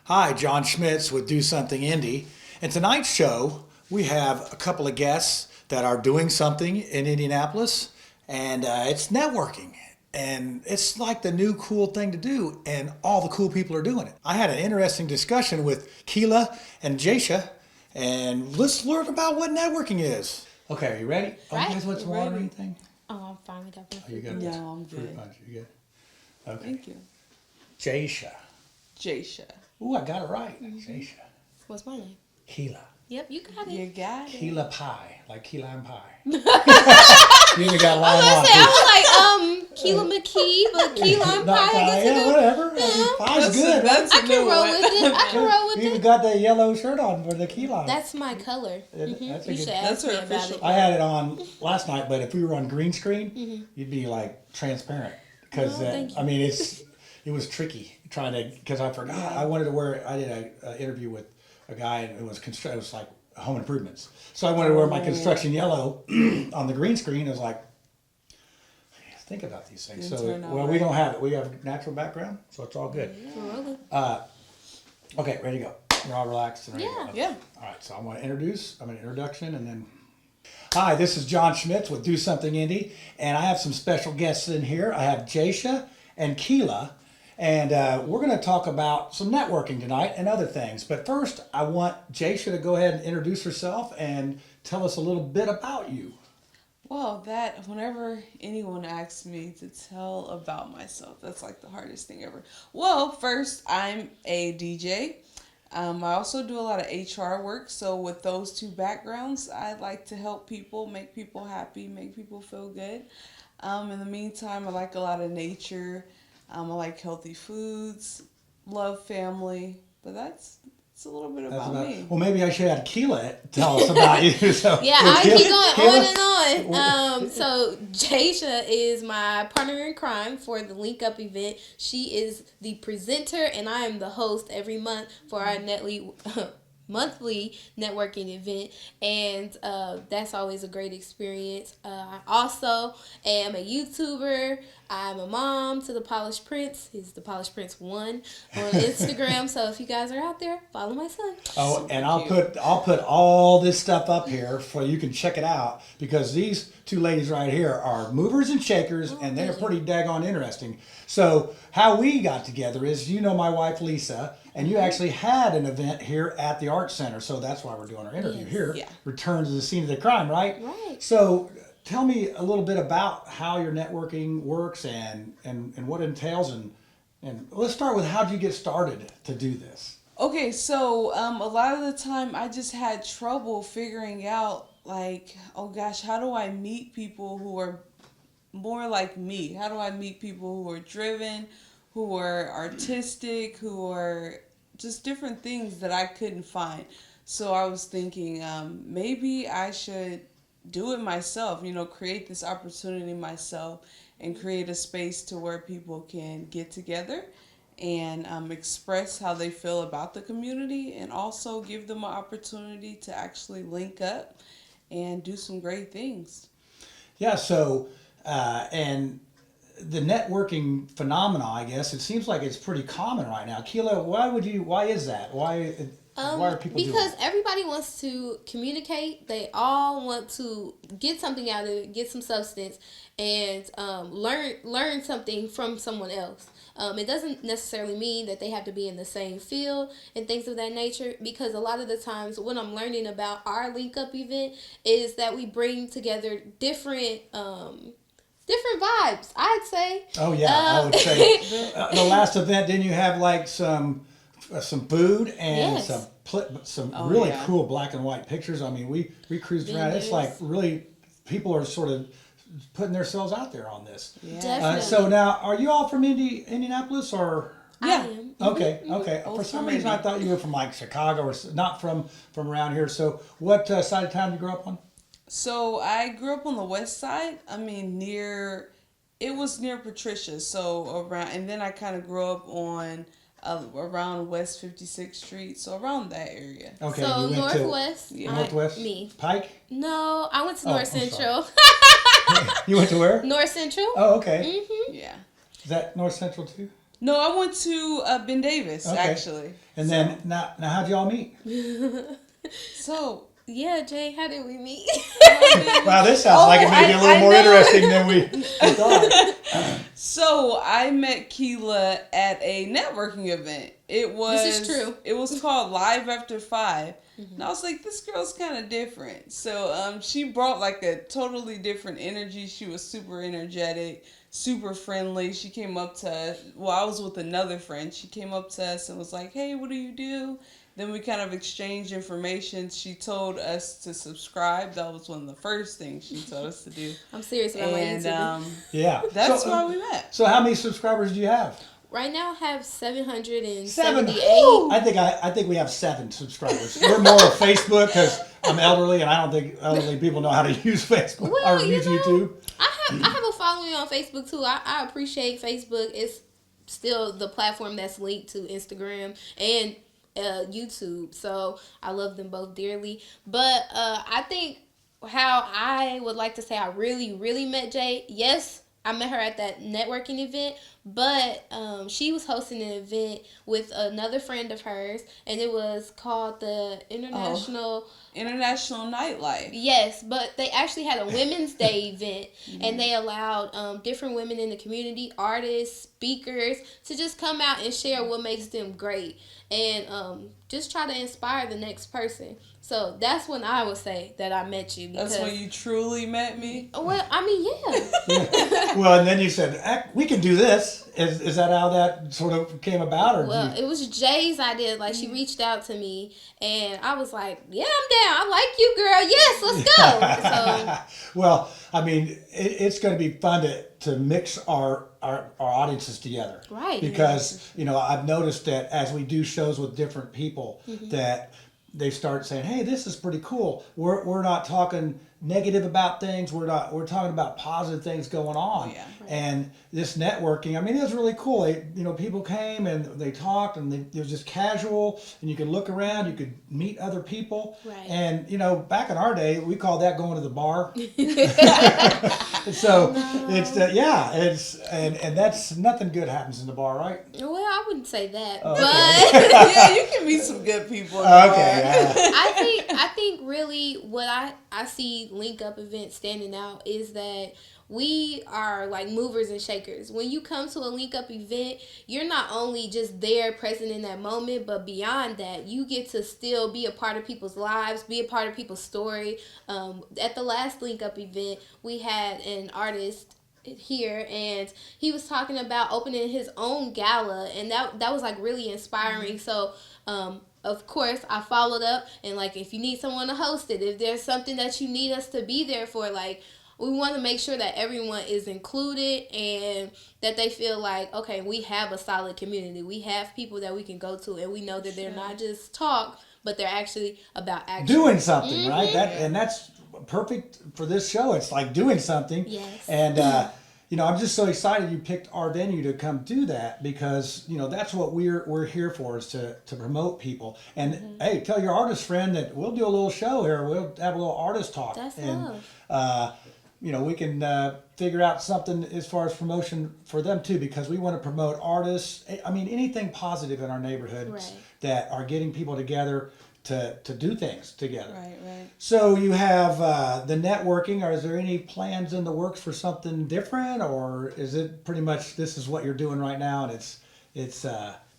Hi, John Schmitz with Do Something Indie. And tonight's show, we have a couple of guests that are doing something in Indianapolis, and it's networking. And it's like the new cool thing to do, and all the cool people are doing it. I had an interesting discussion with Kelah and Jaisha, and let's learn about what networking is. Okay, are you ready? Oh, you guys want some water or anything? Oh, I'm fine. We got Oh, you got No, this I'm fruit good. punch. You good? Okay. Thank you. Jaisha. Jaisha. Ooh, I got it right. Jaisha. What's my name? Kelah. Yep, you got it. You got it. Kelah pie, like key lime pie. You even got lime on I too. was like, Kelah McKee, but key lime Not pie. I guess yeah, it is. whatever. Yeah. Pie's good. That's I a can new roll one. with it. I can roll with You even it. got the yellow shirt on for the key lime. That's my color. That's a You good- should That's ask me her about official it. I had it on last night, but if we were on green screen, you'd be like transparent because Oh, thank you. I mean it was tricky trying to because I forgot I wanted to wear. I did an interview with a guy and it was like home improvements, so I wanted to wear my construction yellow on the green screen. I was like, think about these things. Didn't So turn out well, we right. don't have it. We have natural background, so it's all good. We're rolling. Okay, ready to go. You're all relaxed and ready to Yeah. go. Yeah. All right, so I'm going to introduce. I'm an introduction and then. Hi, this is John Schmitz with Do Something Indie, and I have some special guests in here. I have Jaisha and Kelah, and we're going to talk about some networking tonight and other things. But first, I want Jaisha to go ahead and introduce herself and tell us a little bit about you. Well, whenever anyone asks me to tell about myself, that's like the hardest thing ever. Well, first, I'm a DJ. I also do a lot of HR work. So with those two backgrounds, I like to help people, make people happy, make people feel good. In the meantime, I like a lot of nature. I like healthy foods, love family. But it's a little bit about me. Well, maybe I should have Kelah tell us about you. So, Yeah, I keep going Kelah? on and on. So Jaisha is my partner in crime for the Link Up event. She is the presenter, and I am the host every month for our monthly networking event, and that's always a great experience. I also am a YouTuber. I'm a mom to the Polished Prince. He's the Polished Prince 1 on Instagram. So if you guys are out there, follow my son. Oh, Super and cute. I'll put all this stuff up here for you can check it out because these two ladies right here are movers and shakers, and they're pretty daggone interesting. So how we got together is, you know, my wife Lisa, and you actually had an event here at the Art Center, so that's why we're doing our interview Yes. here. Yeah. Return to the scene of the crime, right? Right. So tell me a little bit about how your networking works and what it entails, and let's start with how'd you get started to do this? Okay, so a lot of the time I just had trouble figuring out, like, oh gosh, how do I meet people who are more like me? How do I meet people who are driven, who are artistic, who are just different things that I couldn't find? So I was thinking maybe I should do it myself, create this opportunity myself and create a space to where people can get together and express how they feel about the community and also give them an opportunity to actually link up and do some great things. Yeah, so and the networking phenomena, I guess, it seems like it's pretty common right now. Kelah, why is that? Why are people doing Because it? everybody wants to communicate. They all want to get something out of it, get some substance, and learn something from someone else. It doesn't necessarily mean that they have to be in the same field and things of that nature, because a lot of the times what I'm learning about our Link Up event is that we bring together different vibes, I'd say. Oh yeah, I would say the last event. Didn't you have like some food and Yes. some Oh, really yeah. cool black and white pictures? I mean, we cruised around. It's Vendors. like really people are sort of putting themselves out there on this. Yeah. Definitely. So now, are you all from Indianapolis or? I Yeah. am. Okay, okay. Both For some from reason, I Indy. thought you were from like Chicago or not from around here. So, what side of town you grew up on? So I grew up on the west side. I mean, it was near Patricia. So around, and then I kind of grew up on around West 56th Street. So around that area. Okay, So you went Northwest. Yeah. to Northwest Me. Pike. No, I went to Oh, North I'm sorry. Central. You went to where? North Central. Oh, okay. Mm-hmm. Yeah. Is that North Central too? No, I went to Ben Davis, Okay. actually. And then now how'd y'all meet? So, Yeah, Jay, how did we meet? Wow, this sounds like it may be a little I more know. interesting than we thought. So I met Keela at a networking event. This is true. It was called Live After 5. And I was like, this girl's kind of different. So she brought like a totally different energy. She was super energetic, super friendly. She came up to us. Well, I was with another friend. She came up to us and was like, hey, what do you do? Then we kind of exchanged information. She told us to subscribe. That was one of the first things she told us to do. I'm serious about my And YouTube. Yeah. that's why we met. So how many subscribers do you have? Right now, I have 778. 7. Woo! I think we have 7 subscribers. We're more of Facebook because I'm elderly and I don't think elderly people know how to use Facebook Well, or you use know, YouTube. I have a following on Facebook too. I appreciate Facebook. It's still the platform that's linked to Instagram and YouTube. So I love them both dearly. But I think how I would like to say I really, really met Jay. Yes, I met her at that networking event, but she was hosting an event with another friend of hers, and it was called the International Nightlife. Yes, but they actually had a Women's Day event, and they allowed different women in the community, artists, speakers, to just come out and share what makes them great, and just try to inspire the next person. So that's when I would say that I met you. Because, That's when you truly met me? well, I mean, yeah. Well, and then you said, we can do this. Is that how that sort of came about? Or Well, it was Jay's idea. Like, she reached out to me, and I was like, yeah, I'm down. I like you, girl. Yes, let's go. So, well, I mean, it's going to be fun to mix our audiences together. Right. Because, I've noticed that as we do shows with different people, that they start saying, hey, this is pretty cool. We're not talking negative about things. We're talking about positive things going on. Yeah. Right. And this networking, I mean, it was really cool. People came and they talked, and it was just casual, and you could look around, you could meet other people. Right. And back in our day, we called that going to the bar. So it's and that's nothing good happens in the bar, right? well, I wouldn't say that, Oh, but Yeah, you can meet some good people. In the Okay, bar. yeah. I think really what I see Link Up event standing out is that we are like movers and shakers. When you come to a Link Up event, you're not only just there present in that moment, but beyond that, you get to still be a part of people's lives, be a part of people's story. At the last Link Up event, we had an artist here, and he was talking about opening his own gala, and that was like really inspiring. So of course I followed up, and like, if you need someone to host it, if there's something that you need us to be there for, like, we want to make sure that everyone is included and that they feel like, okay, we have a solid community, we have people that we can go to, and we know that they're not just talk, but they're actually about action, Doing something, right? And that's perfect for this show. It's like doing something. Yes. And I'm just so excited you picked our venue to come do that, because that's what we're here for, is to promote people. And hey, tell your artist friend that we'll do a little show here. We'll have a little artist talk. That's and love. we can figure out something as far as promotion for them too, because we want to promote artists. I mean, anything positive in our neighborhood Right. that are getting people together to do things together. Right. So you have the networking. Or is there any plans in the works for something different, or is it pretty much this is what you're doing right now, and it's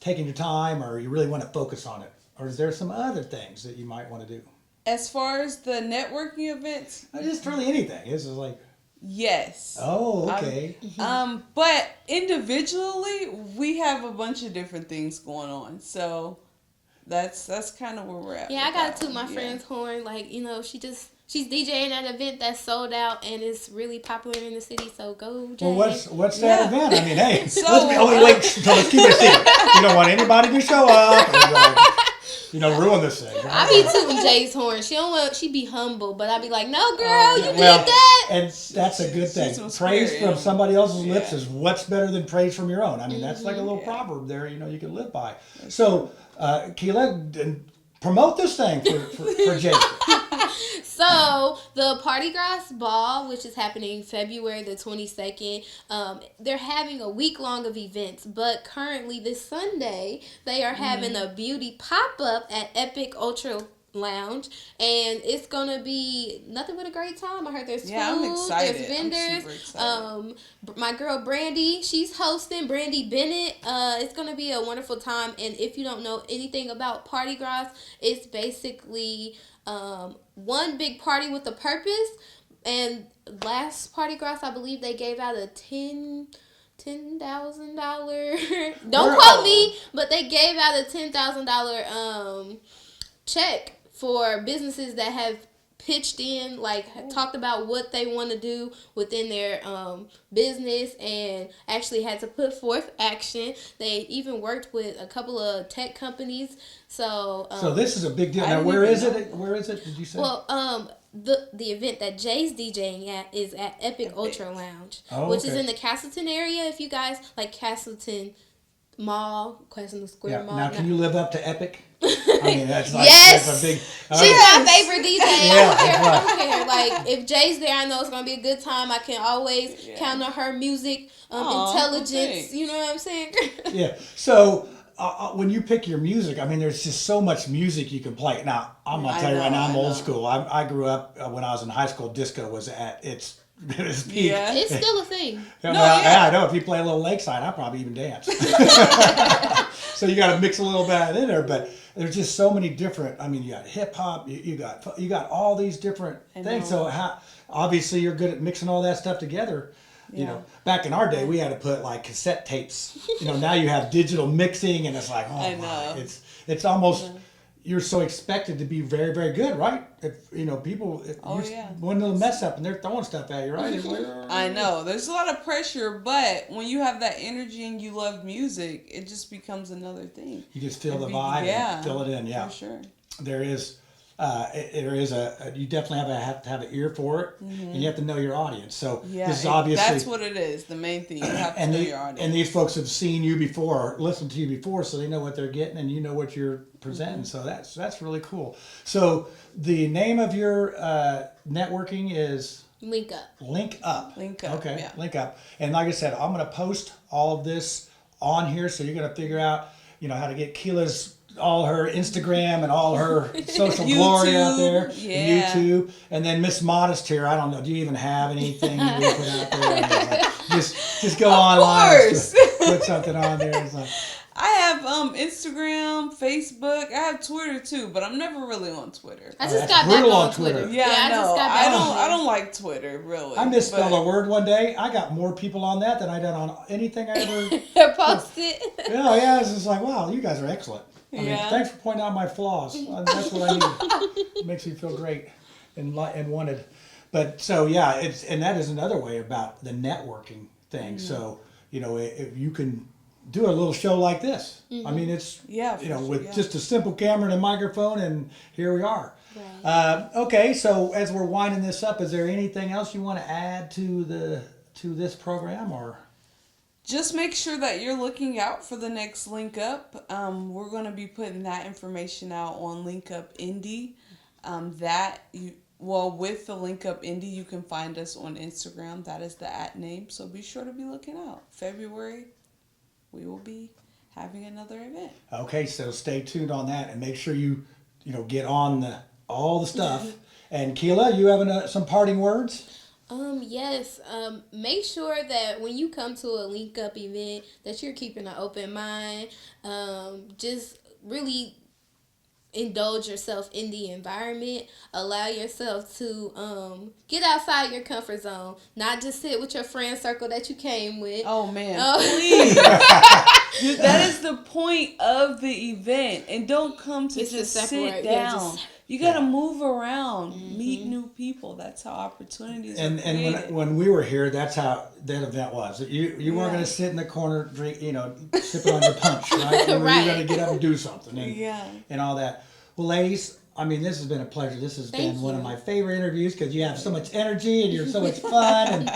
taking your time, or you really want to focus on it, or is there some other things that you might want to do? As far as the networking events, Just really anything. This is like, yes. oh, okay. But individually, we have a bunch of different things going on. So that's kind of where we're at. Yeah, I with got that to toot one. my friend's horn. Like, she's DJing at an event that's sold out and is really popular in the city. So go, Jay. Well, what's that event? I mean, hey, So, let's keep it a secret. You don't want anybody to show up and ruin this thing. Right? I be tooting Jay's horn. She be humble, but I be like, no, girl, you did Well, that. and that's a good thing. some Praise spirit. from somebody else's lips Yeah. is what's better than praise from your own. I mean, that's like a little proverb there, you can live by. So, Kelah, promote this thing for Jaisha. So the Party Grass Ball, which is happening February the 22nd, they're having a week long of events. But currently this Sunday, they are having a beauty pop up at Epic Ultra Lounge, and it's gonna be nothing but a great time. I heard there's food, I'm excited. there's vendors. I'm super excited. My girl Brandy, she's hosting. Brandy Bennett. It's gonna be a wonderful time. And if you don't know anything about Party Grass, it's basically one big party with a purpose. And last Party Grass, I believe they gave out a $10,000. Don't quote me, but they gave out a $10,000 check for businesses that have pitched in, like talked about what they want to do within their business and actually had to put forth action. They even worked with a couple of tech companies. So this is a big deal. Now, where is it? Where is it? Did you say? Well, the event that Jay's DJing at is at Epic Ultra Lounge, which is in the Castleton area. If you guys like Castleton Mall, Castleton Square Mall. Now, can you live up to Epic? I mean, that's like yes. that's a big. She's my favorite DJ. Yeah, I don't care. Like if Jay's there, I know it's gonna be a good time. I can always count on her music intelligence. Thanks. You know what I'm saying? Yeah. So when you pick your music, I mean, there's just so much music you can play. Now, I'm gonna tell you right now, I'm old school. I grew up when I was in high school. Disco was at its peak. Yeah. It's still a thing. I know. If you play a little Lakeside, I'll probably even dance. So you got to mix a little bit of it in there, but there's just so many different. I mean, you got hip hop. You got all these different things. So obviously you're good at mixing all that stuff together. You know, back in our day, we had to put like cassette tapes. You know, now you have digital mixing, and it's like, oh my, it's almost. You're so expected to be very, very good, right? If people, one little mess up and they're throwing stuff at you, right? I know. There's a lot of pressure, but when you have that energy and you love music, it just becomes another thing. You just feel the vibe and fill it in, For sure. There is you definitely have to have an ear for it, and you have to know your audience. So this is obviously that's what it is. The main thing, you have to know your audience. And these folks have seen you before, listened to you before, so they know what they're getting, and you know what you're presenting. So that's really cool. So the name of your networking is Link Up. Link Up. Okay, yeah. Link Up. And like I said, I'm going to post all of this on here, so you're going to figure out, how to get Kelah's. All her Instagram and all her social glory out there, YouTube, and then Miss Modest here. I don't know. Do you even have anything you would put out there? Just go online. Put something on there. It's like, I have Instagram, Facebook. I have Twitter too, but I'm never really on Twitter. I just got back on Twitter. Yeah, I know. just got back I don't like Twitter really. I misspelled a word one day. I got more people on that than I did on anything I ever posted. Yeah. It's just like, wow, you guys are excellent. I mean, thanks for pointing out my flaws. That's what I need. It makes me feel great and wanted. But so and that is another way about the networking thing. Mm-hmm. So if you can do a little show like this, I mean, it's with just a simple camera and a microphone, and here we are. Right. Okay, so as we're winding this up, is there anything else you want to add to this program or? Just make sure that you're looking out for the next Link Up. We're going to be putting that information out on Link Up Indie. With the Link Up Indie, you can find us on Instagram. That is the @name. So be sure to be looking out. February, we will be having another event. Okay, so stay tuned on that and make sure you get on all the stuff. And Kelah, you having some parting words? Yes. Make sure that when you come to a Link Up event that you're keeping an open mind. Just really indulge yourself in the environment. Allow yourself to get outside your comfort zone. Not just sit with your friend circle that you came with. Oh man, please. That is the point of the event. And don't come to just sit down. You got to move around, meet new people. That's how opportunities are created. And when we were here, that's how that event was. You weren't going to sit in the corner, drink, sipping on your punch, right? You're going to get up and do something and all that. Well, ladies, I mean, this has been a pleasure. This has been one of my favorite interviews because you have so much energy and you're so much fun.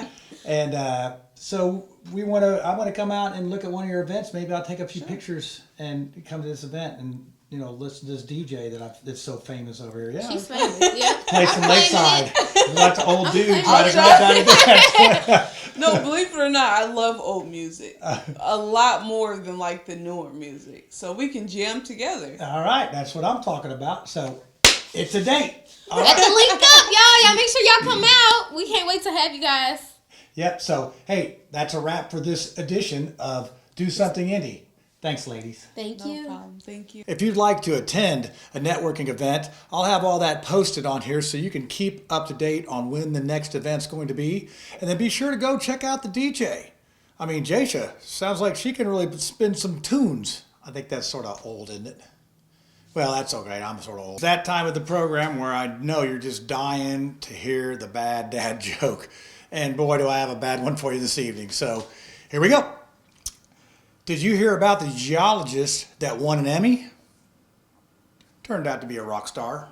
And so I want to come out and look at one of your events. Maybe I'll take a few pictures and come to this event and listen to this DJ that's so famous over here. Yeah, She's famous. Yeah. play some I'm claiming Lakeside. Lots of old dudes claiming trying it. to go down to dance. No, believe it or not, I love old music a lot more than like the newer music. So we can jam together. All right, that's what I'm talking about. So it's a date. All At right. the link up, y'all. Y'all make sure y'all come out. We can't wait to have you guys. Yep. So hey, that's a wrap for this edition of Do Something Indie. Thanks, ladies. Thank No you. problem. Thank you. If you'd like to attend a networking event, I'll have all that posted on here so you can keep up to date on when the next event's going to be. And then be sure to go check out the DJ. I mean, Jaisha sounds like she can really spin some tunes. I think that's sort of old, isn't it? Well, that's okay. I'm sort of old. It's that time of the program where I know you're just dying to hear the bad dad joke. And boy, do I have a bad one for you this evening. So here we go. Did you hear about the geologist that won an Emmy? Turned out to be a rock star.